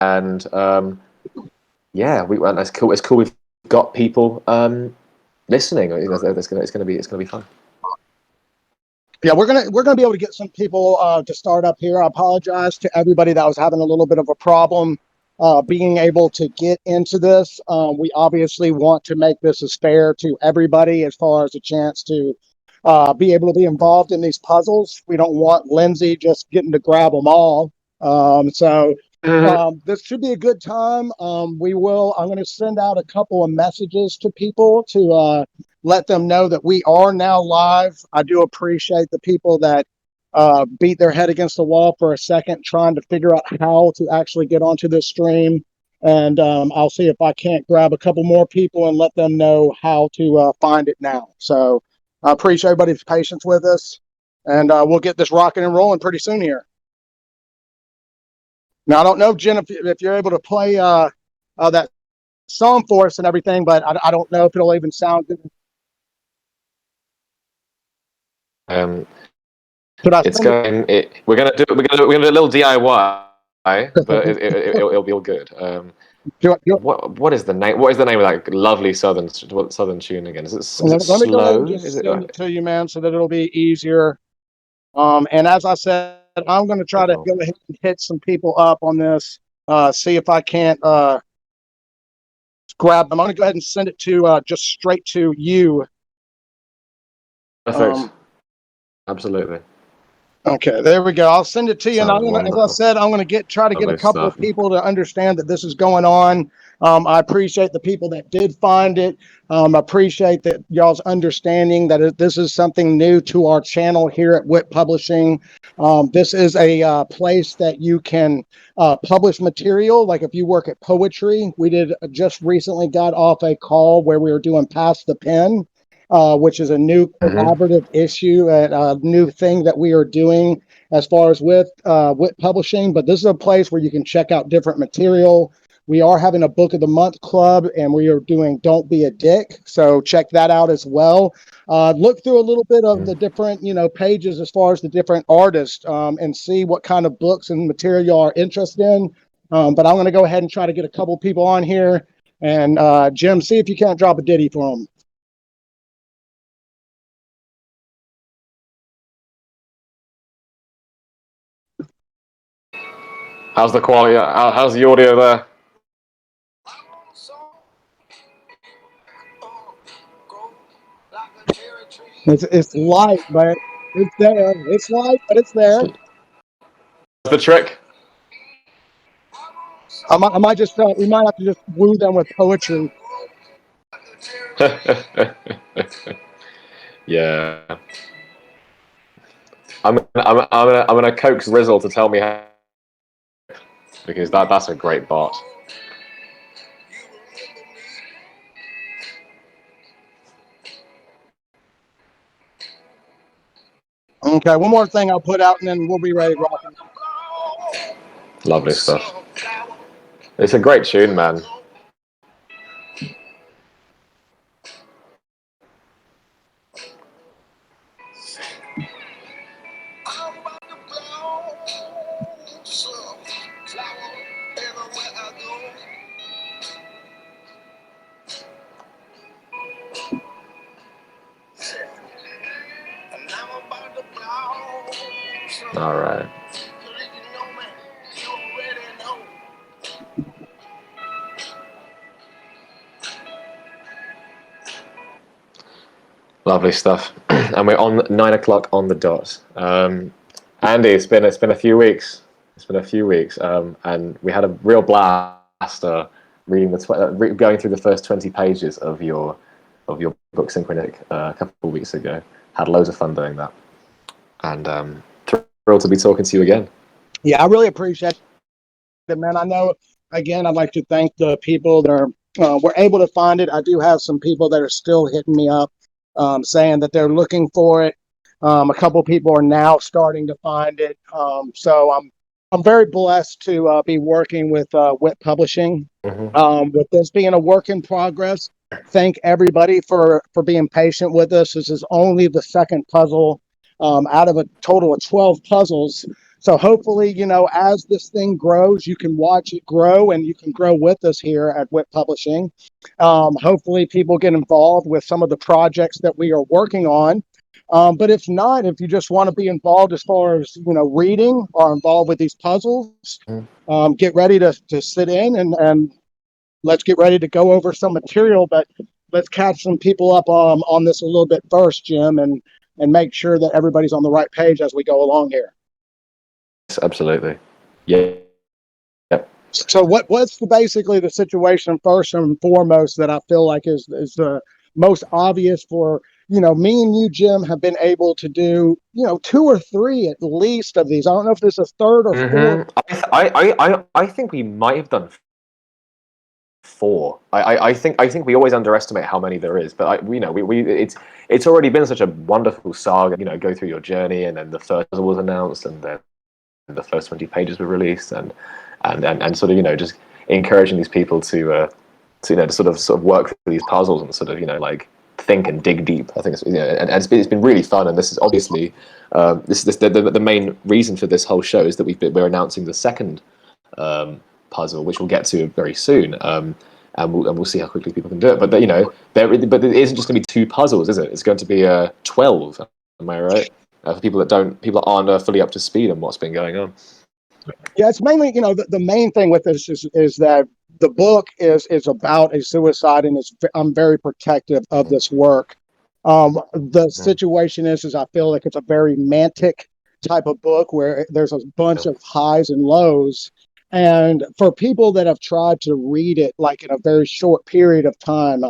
and yeah, it's cool. It's cool. We've got people listening. It's gonna be fun. Yeah, we're gonna be able to get some people to start up here. I apologize to everybody that was having a little bit of a problem being able to get into this. We obviously want to make this as fair to everybody as far as a chance to be able to be involved in these puzzles. We don't want Lindsay just getting to grab them all. This should be a good time. I'm going to send out a couple of messages to people to let them know that we are now live. I do appreciate the people that beat their head against the wall for a second trying to figure out how to actually get onto this stream. And I'll see if I can't grab a couple more people and let them know how to find it now. So I appreciate everybody's patience with us. And we'll get this rocking and rolling pretty soon here. Now, I don't know, Jen, if you're able to play that song for us and everything, but I don't know if it'll even sound good. It's going. We're gonna do a little DIY, but it'll be all good. What is the name? What is the name of that lovely southern tune again? Is it slow? Let me go ahead and just send it to you, man, so that it'll be easier. And as I said, I'm going to try to go ahead and hit some people up on this. See if I can't grab them. I'm going to go ahead and send it to just straight to you. Perfect. Absolutely. Okay, there we go. I'll send it to you. And as I said, I'm going to try to get a couple of people to understand that this is going on. I appreciate the people that did find it. I appreciate that y'all's understanding that this is something new to our channel here at WIPP Publishing. This is a place that you can publish material. Like if you work at poetry, we just recently got off a call where we were doing Pass the Pen. Which is a new collaborative issue and a new thing that we are doing as far as with publishing. But this is a place where you can check out different material. We are having a book of the month club, and we are doing Don't Be a Dick. So check that out as well. Look through a little bit of the different, pages as far as the different artists and see what kind of books and material you are interested in. But I'm going to go ahead and try to get a couple people on here. And Jim, see if you can't drop a ditty for them. How's the quality? How's the audio there? It's light, but it's there. It's light, but it's there. The trick? I might just we might have to just woo them with poetry. Yeah. I'm gonna coax Rizzle to tell me how, because that's a great bot. Okay, one more thing I'll put out, and then we'll be ready to rock. Lovely stuff. It's a great tune, man. All right. Lovely stuff. And we're on 9 o'clock on the dot. Andy, it's been a few weeks. It's been a few weeks, and we had a real blast reading going through the first 20 pages of your book Synchronistic a couple of weeks ago. Had loads of fun doing that, and thrilled to be talking to you again. Yeah, I really appreciate it, man. I know. Again, I'd like to thank the people that were able to find it. I do have some people that are still hitting me up, saying that they're looking for it. A couple people are now starting to find it. So I'm very blessed to be working with WIPP Publishing. With this being a work in progress, thank everybody for being patient with us. This is only the second puzzle out of a total of 12 puzzles So hopefully, as this thing grows, you can watch it grow and you can grow with us here at WIPP Publishing. Hopefully people get involved with some of the projects that we are working on. But if not, if you just want to be involved as far as, reading or involved with these puzzles, get ready to sit in and let's get ready to go over some material. But let's catch some people up on this a little bit first, Jim, and make sure that everybody's on the right page as we go along here. Absolutely. Yeah. Yep. So what's basically the situation first and foremost that I feel like is the most obvious for, me and you, Jim, have been able to do, 2 or 3 at least of these. I don't know if this is third or fourth. I think we might have done 4. I think we always underestimate how many there is, but it's already been such a wonderful saga. Go through your journey, and then the first was announced, and then the first 20 pages were released, and sort of just encouraging these people to sort of work through these puzzles and sort of like think and dig deep. I think it's and it's been really fun, and this is obviously the main reason for this whole show is that we're announcing the second puzzle, which we'll get to very soon, and we'll see how quickly people can do it. But but it isn't just going to be 2 puzzles, is it? It's going to be 12. Am I right? For people that aren't fully up to speed on what's been going on. Yeah, it's mainly, the main thing with this is that the book is about a suicide, and I'm very protective of this work. The situation is I feel like it's a very mantic type of book where there's a bunch of highs and lows. And for people that have tried to read it like in a very short period of time,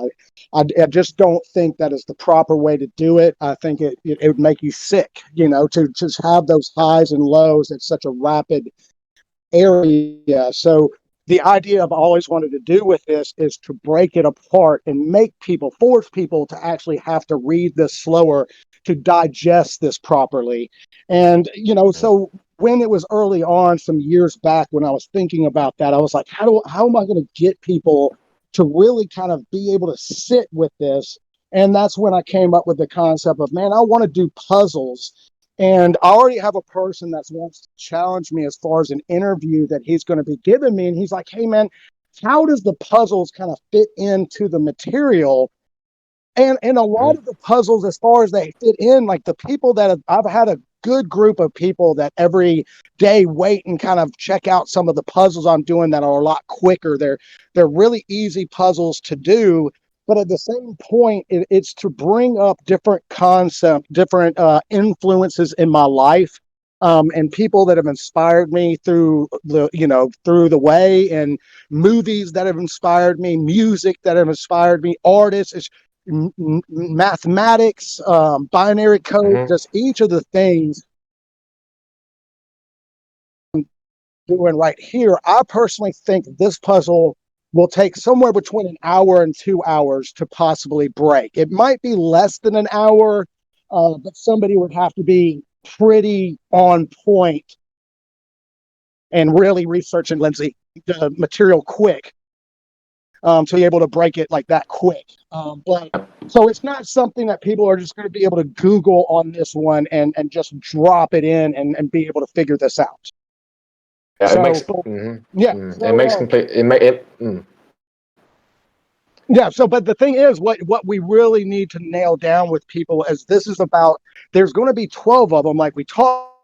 I just don't think that is the proper way to do it. I think it would make you sick, to just have those highs and lows at such a rapid area. So the idea I've always wanted to do with this is to break it apart and force people to actually have to read this slower to digest this properly. And, so when it was early on, some years back, when I was thinking about that, I was like, how am I going to get people to really kind of be able to sit with this? And that's when I came up with the concept of, man, I want to do puzzles. And I already have a person that wants to challenge me as far as an interview that he's going to be giving me. And he's like, hey, man, how does the puzzles kind of fit into the material? And a lot of the puzzles, as far as they fit in, like the people that I've had a good group of people that every day wait and kind of check out some of the puzzles I'm doing that are a lot quicker. They're really easy puzzles to do. But at the same point, it's to bring up different concepts, different influences in my life, and people that have inspired me through the way, and movies that have inspired me, music that have inspired me, artists, mathematics, binary code, just each of the things I'm doing right here. I personally think this puzzle will take somewhere between an hour and 2 hours to possibly break. It might be less than an hour, but somebody would have to be pretty on point and really researching, Lindsay, the material quick to be able to break it like that quick. But so it's not something that people are just going to be able to Google on this one and just drop it in and be able to figure this out. Yeah, so, it makes it makes complete Yeah. So, but the thing is, what we really need to nail down with people is this is about. There's going to be 12 of them, like we talked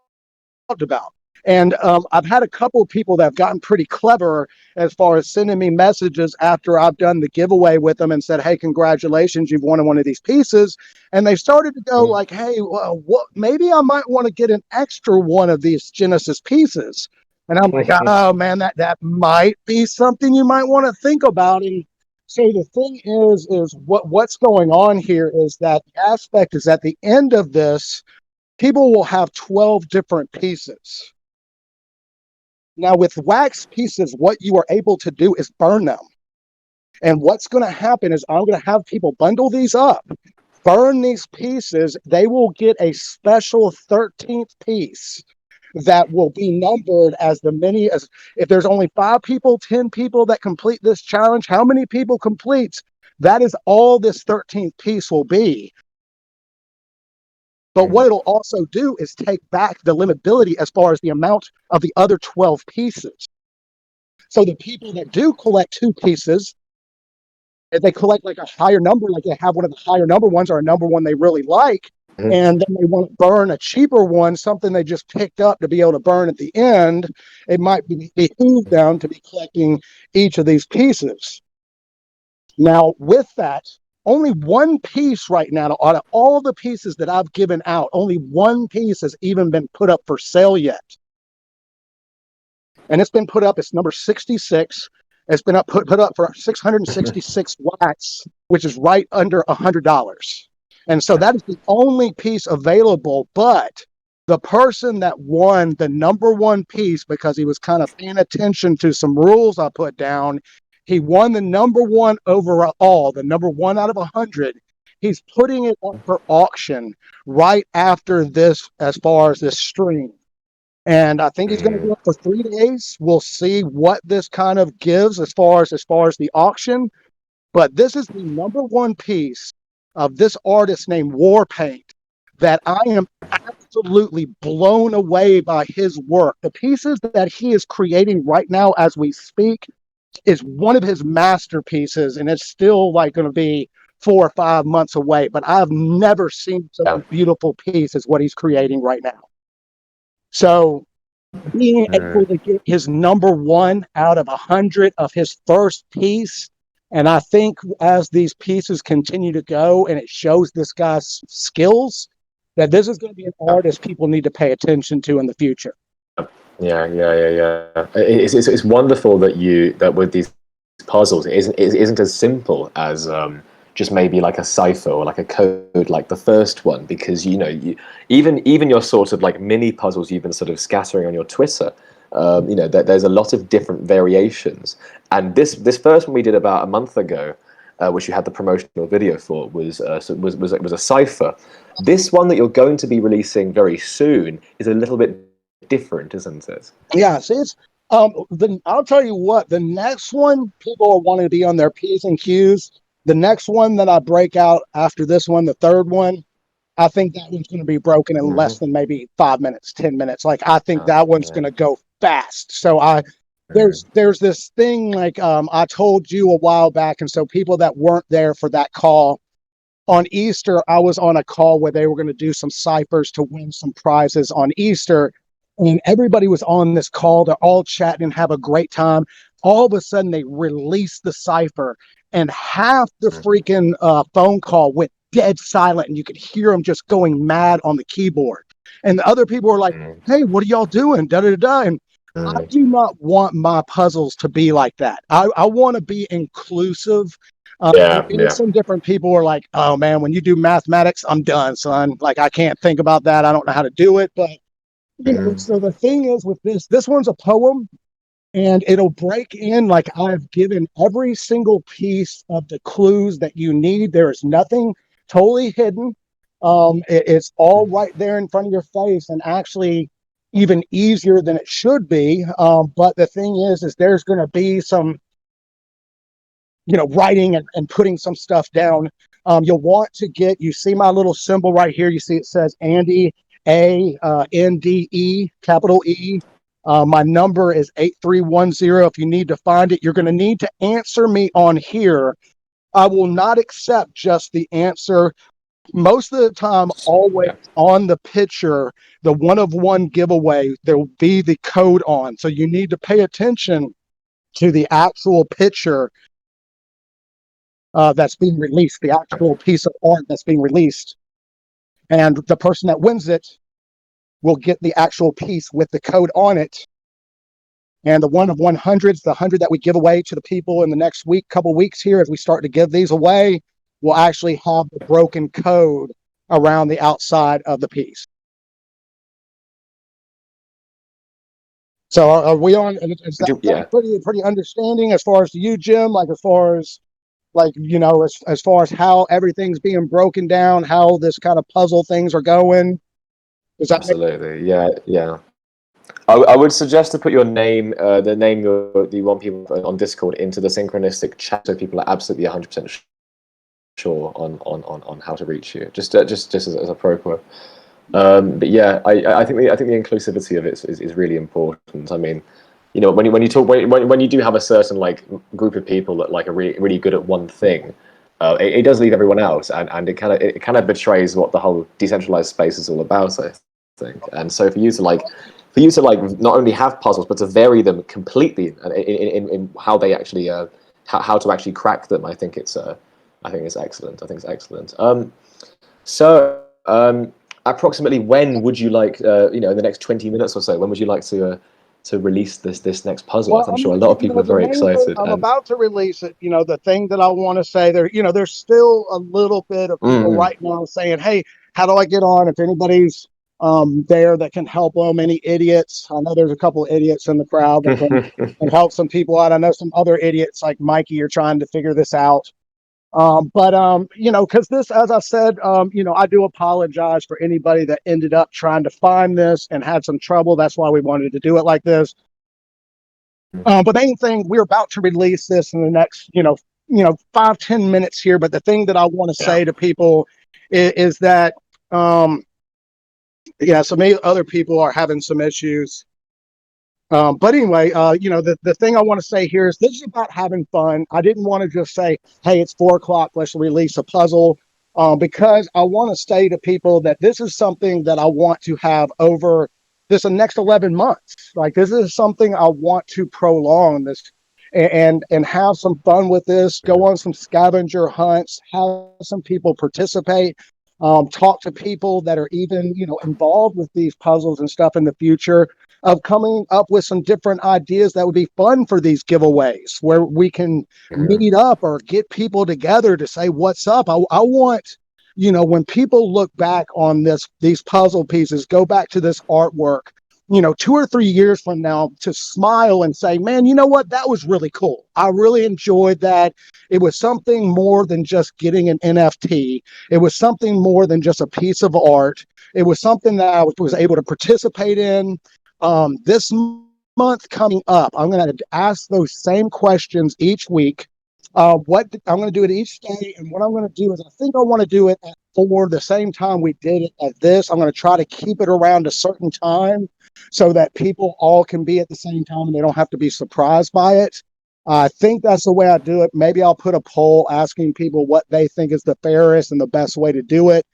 about. And I've had a couple of people that have gotten pretty clever as far as sending me messages after I've done the giveaway with them and said, hey, congratulations, you've won one of these pieces. And they started to go like, hey, well, maybe I might want to get an extra one of these Genesis pieces. And I'm like, oh, man, that might be something you might want to think about. And so the thing is what's going on here is that the aspect is at the end of this, people will have 12 different pieces. Now, with wax pieces, what you are able to do is burn them. And what's going to happen is I'm going to have people bundle these up, burn these pieces. They will get a special 13th piece that will be numbered as many as, if there's only 5 people, 10 people that complete this challenge, how many people complete? That is all this 13th piece will be. But what it'll also do is take back the limitability as far as the amount of the other 12 pieces. So the people that do collect 2 pieces, if they collect like a higher number, like they have one of the higher number ones or a number one they really like, and then they want to burn a cheaper one, something they just picked up to be able to burn at the end, it might behoove them to be collecting each of these pieces. Now, with that, only one piece right now, out of all the pieces that I've given out, only one piece has even been put up for sale yet. And it's been put up, it's number 66. It's been put up for 666 watts, which is right under $100. And so that is the only piece available. But the person that won the number one piece, because he was kind of paying attention to some rules I put down, he won the number one overall, the number one out of 100. He's putting it up for auction right after this, as far as this stream. And I think he's going to do it for 3 days. We'll see what this kind of gives as far as the auction. But this is the number one piece of this artist named Warpaint that I am absolutely blown away by his work. The pieces that he is creating right now as we speak is one of his masterpieces, and it's still like going to be 4 or 5 months away. But I've never seen such a beautiful piece as what he's creating right now. So being able to get his number one out of 100 of his first piece, and I think as these pieces continue to go and it shows this guy's skills, that this is going to be an artist people need to pay attention to in the future. Yeah. It's wonderful that with these puzzles, it isn't as simple as just maybe like a cipher or like a code like the first one, because even your sort of like mini puzzles you've been sort of scattering on your Twitter, there's a lot of different variations, and this first one we did about a month ago, which you had the promotional video for, was a cipher. This one that you're going to be releasing very soon is a little bit different, isn't it? Yeah, see, it's I'll tell you what, the next one, people are wanting to be on their P's and Q's. The next one that I break out after this one, the third one, I think that one's going to be broken in less than maybe 5 minutes, 10 minutes. Like, I think that one's going to go fast. So there's this thing, like I told you a while back, and so people that weren't there for that call, on Easter, I was on a call where they were going to do some ciphers to win some prizes on Easter. And everybody was on this call. They're all chatting and have a great time. All of a sudden, they released the cipher, and half the freaking phone call went dead silent, and you could hear them just going mad on the keyboard. And the other people were like, "Hey, what are y'all doing?" Da da da. And I do not want my puzzles to be like that. I want to be inclusive. Some different people are like, "Oh man, when you do mathematics, I'm done, son. Like, I can't think about that. I don't know how to do it." But so the thing is with this one's a poem, and it'll break in. Like, I've given every single piece of the clues that you need. There is nothing totally hidden. It's all right there in front of your face, and actually even easier than it should be. But the thing is there's going to be some, writing and putting some stuff down. You'll want to you see my little symbol right here. You see it says Andy, ANDE, capital E. My number is 8310. If you need to find it, you're going to need to answer me on here. I will not accept just the answer. Most of the time, always on the picture, the 1 of 1 giveaway, there will be the code on. So you need to pay attention to the actual picture that's being released, the actual piece of art that's being released. And the person that wins it will get the actual piece with the code on it. And the 1 of 100s, the 100 that we give away to the people in the next couple weeks here, as we start to give these away, will actually have the broken code around the outside of the piece. So are we on? Is that pretty understanding as far as you, Jim? Like, as far as as far as how everything's being broken down, how this kind of puzzle things are going. Absolutely, yeah. I would suggest to put your name, the name you want people on Discord, into the Synchronistic chat, so people are absolutely 100% sure on how to reach you. Just as a pro quo. But yeah, I think the inclusivity of it is really important. I mean, you know, when you talk when you do have a certain like group of people that like are really good at one thing, it does leave everyone else, and it kind of betrays what the whole decentralized space is all about, I think. And so for you to like not only have puzzles but to vary them completely in how they actually how to actually crack them, I think it's excellent. I think it's excellent. So approximately when would you like, you know, in the next 20 minutes or so, when would you like to release this next puzzle? Well, I'm I'm sure a gonna, lot of you people know, are the very main thing, excited. I'm And about to release it. You know, the thing that I want to say there, you know, there's still a little bit of people mm, right now saying, "Hey, how do I get on?" If anybody's there that can help them, any idiots? I know there's a couple of idiots in the crowd that can help some people out. I know some other idiots like Mikey are trying to figure this out. You know, because this, as I said, you know, I do apologize for anybody that ended up trying to find this and had some trouble. That's why we wanted to do it like this. But the main thing, we're about to release this in the next, you know, 5-10 minutes here. But the thing that I want to yeah, say to people is that, yeah, some other people are having some issues. But anyway, you know, the thing I want to say here is this is about having fun. I didn't want to just say, hey, it's 4 o'clock, let's release a puzzle, because I want to say to people that this is something that I want to have over this the next 11 months. Like, this is something I want to prolong this and have some fun with this, go on some scavenger hunts, have some people participate. Talk to people that are even, you know, involved with these puzzles and stuff in the future, of coming up with some different ideas that would be fun for these giveaways where we can mm, meet up or get people together to say what's up. I want, you know, when people look back on these puzzle pieces, go back to this artwork, you know, 2 or 3 years from now, to smile and say, man, you know what, that was really cool. I really enjoyed that. It was something more than just getting an NFT. It was something more than just a piece of art. It was something that I was able to participate in. This month coming up, I'm going to ask those same questions each week. What I'm going to do it each day, and what I'm going to do is I think I want to do it at 4, the same time we did it at this. I'm going to try to keep it around a certain time so that people all can be at the same time and they don't have to be surprised by it. I think that's the way I do it. Maybe I'll put a poll asking people what they think is the fairest and the best way to do it.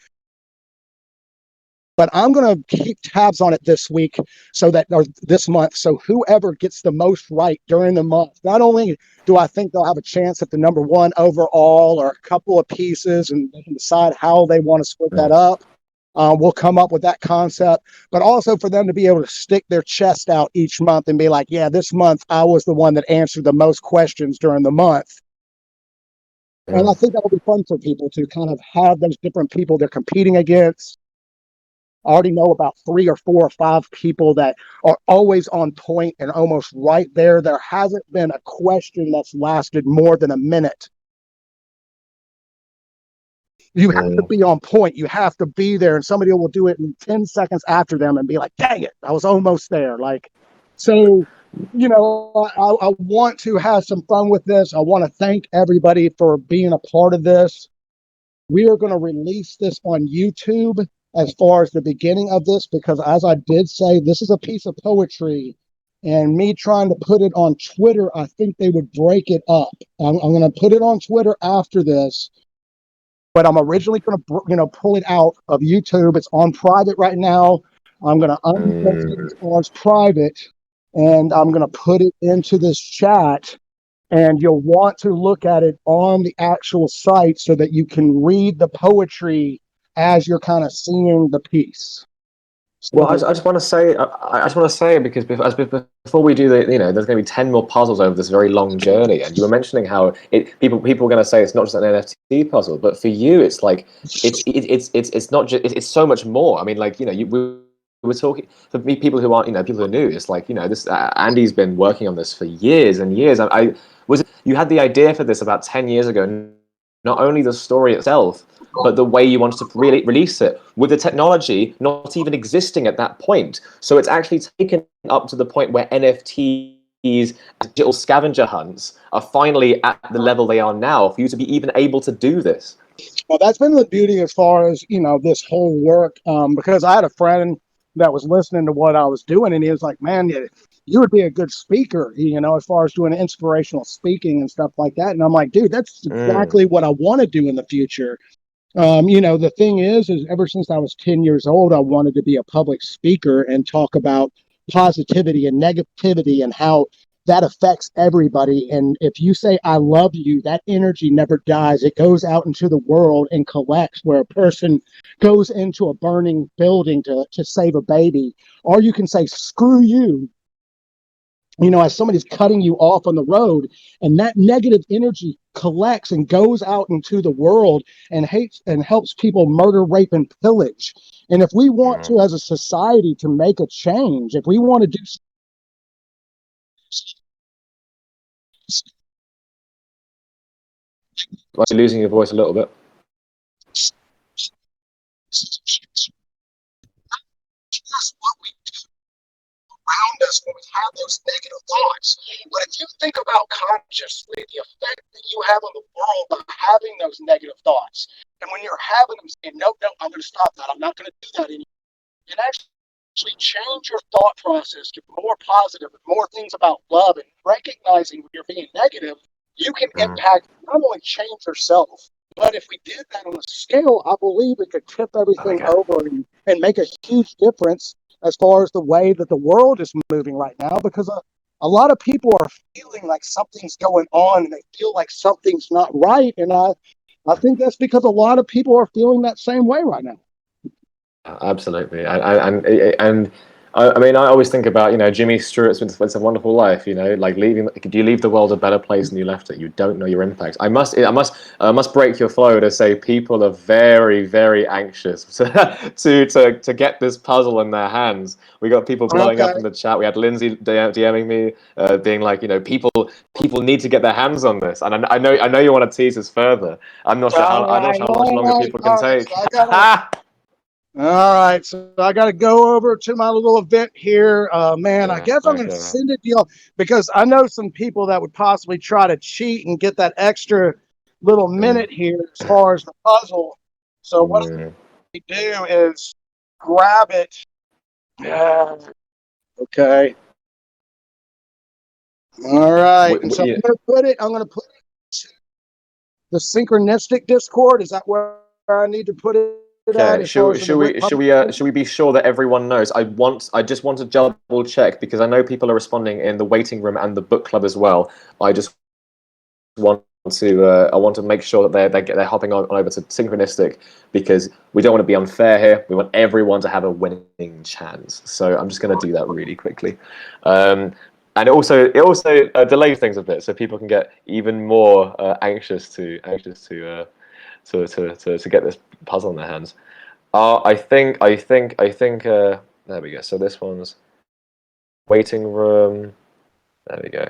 But I'm going to keep tabs on it this week, so that, or this month, so whoever gets the most right during the month, not only do I think they'll have a chance at the number one overall or a couple of pieces, and they can decide how they want to split that mm. up. We'll come up with that concept, but also for them to be able to stick their chest out each month and be like, yeah, this month I was the one that answered the most questions during the month. And Yeah. I think that will be fun for people to kind of have those different people they're competing against. I already know about 3 or 4 or 5 people that are always on point and almost right there. There hasn't been a question that's lasted more than a minute. You have to Mm. be on point. You have to be there, and somebody will do it in 10 seconds after them and be like, dang it, I was almost there. Like, so, you know, I want to have some fun with this. I want to thank everybody for being a part of this. We are going to release this on YouTube as far as the beginning of this, because as I did say, this is a piece of poetry, and me trying to put it on Twitter, I think they would break it up. I'm going to put it on Twitter after this, but I'm originally going to, you know, pull it out of YouTube. It's on private right now. I'm going to unpost it as Mm. far as private, and I'm going to put it into this chat, and you'll want to look at it on the actual site so that you can read the poetry as you're kind of seeing the piece. Well, So, I just want to say, I just want to say, because before we do the, you know, there's going to be 10 more puzzles over this very long journey, and you were mentioning how people are going to say it's not just an NFT puzzle, but for you, it's like it's not just, it's so much more. I mean, like, you know, we were talking, for me, people who aren't, you know, people who are new. It's like, you know, this Andy's been working on this for years and years. I was, you had the idea for this about 10 years ago. Not only the story itself, but the way you wanted to really release it, with the technology not even existing at that point. So it's actually taken up to the point where NFT digital scavenger hunts are finally at the level they are now for you to be even able to do this. Well, that's been the beauty as far as, this whole work, because I had a friend that was listening to what I was doing, and he was like, man, you would be a good speaker, as far as doing inspirational speaking and stuff like that. And I'm like, dude, that's exactly what I want to do in the future. The thing is ever since I was 10 years old, I wanted to be a public speaker and talk about positivity and negativity and how that affects everybody. And if you say, I love you, that energy never dies. It goes out into the world and collects, where a person goes into a burning building to save a baby. Or you can say, screw you, as somebody's cutting you off on the road, and that negative energy collects and goes out into the world and hates and helps people murder, rape, and pillage. And if we want to, as a society, to make a change, if we want to do You're losing your voice a little bit. That's what we do around us when we have those negative thoughts. But if you think about consciously the effect that you have on the world by having those negative thoughts, and when you're having them saying, no, I'm going to stop that, I'm not going to do that anymore, you can actually change your thought process to more positive and more things about love, and recognizing when you're being negative, you can impact, not only change yourself, but if we did that on a scale, I believe it could tip everything over and make a huge difference as far as the way that the world is moving right now, because a lot of people are feeling like something's going on and they feel like something's not right. And I think that's because a lot of people are feeling that same way right now. Absolutely, and I mean, I always think about Jimmy Stewart's "It's a Wonderful Life." Like do you leave the world a better place than you left it? You don't know your impact. I must break your flow to say people are very, very anxious to get this puzzle in their hands. We got people blowing up in the chat. We had Lindsay DMing me, being like, people need to get their hands on this. And I know you want to tease us further. I'm not sure how much longer people can take. All right, so I got to go over to my little event here. Man, I guess I'm going to send it to y'all, because I know some people that would possibly try to cheat and get that extra little minute here as far as the puzzle. So what I do is grab it. Okay. All right. And so I'm going to put it to the Synchronistic Discord. Is that where I need to put it? Okay, should we be sure that everyone knows? I just want to double check, because I know people are responding in the waiting room and the book club as well. I just want to make sure that they're hopping on over to Synchronistic, because we don't want to be unfair here. We want everyone to have a winning chance. So I'm just going to do that really quickly, and it also delays things a bit, so people can get even more anxious to get this puzzle in their hands. I think there we go. So this one's waiting room. There we go.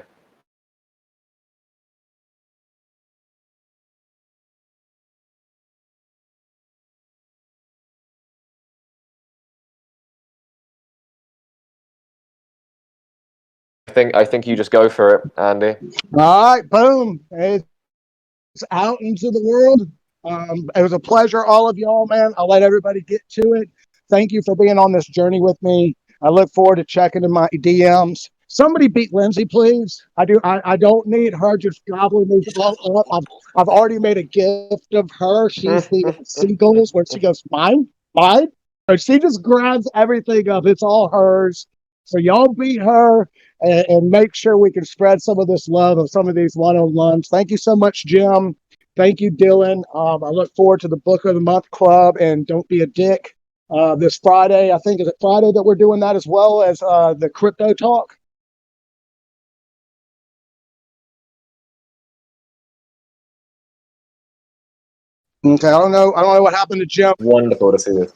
I think you just go for it, Andy. All right, boom. It's out into the world. It was a pleasure, all of y'all, man. I'll let everybody get to it. Thank you for being on this journey with me. I look forward to checking in my DMs. Somebody beat Lindsay, please. I don't need her just gobbling these all up. I've already made a gift of her. She's the seagulls, where she goes, mine. So she just grabs everything up. It's all hers. So y'all beat her and make sure we can spread some of this love of some of these one-on-ones. Thank you so much, Jim. Thank you, Dylan. I look forward to the Book of the Month Club and Don't Be a Dick this Friday. I think, is it Friday that we're doing that, as well as the crypto talk? Okay, I don't know what happened to Jim. Wonderful to see this.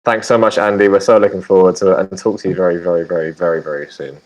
Thanks so much, Andy. We're so looking forward to it, and talk to you very, very, very, very, very soon.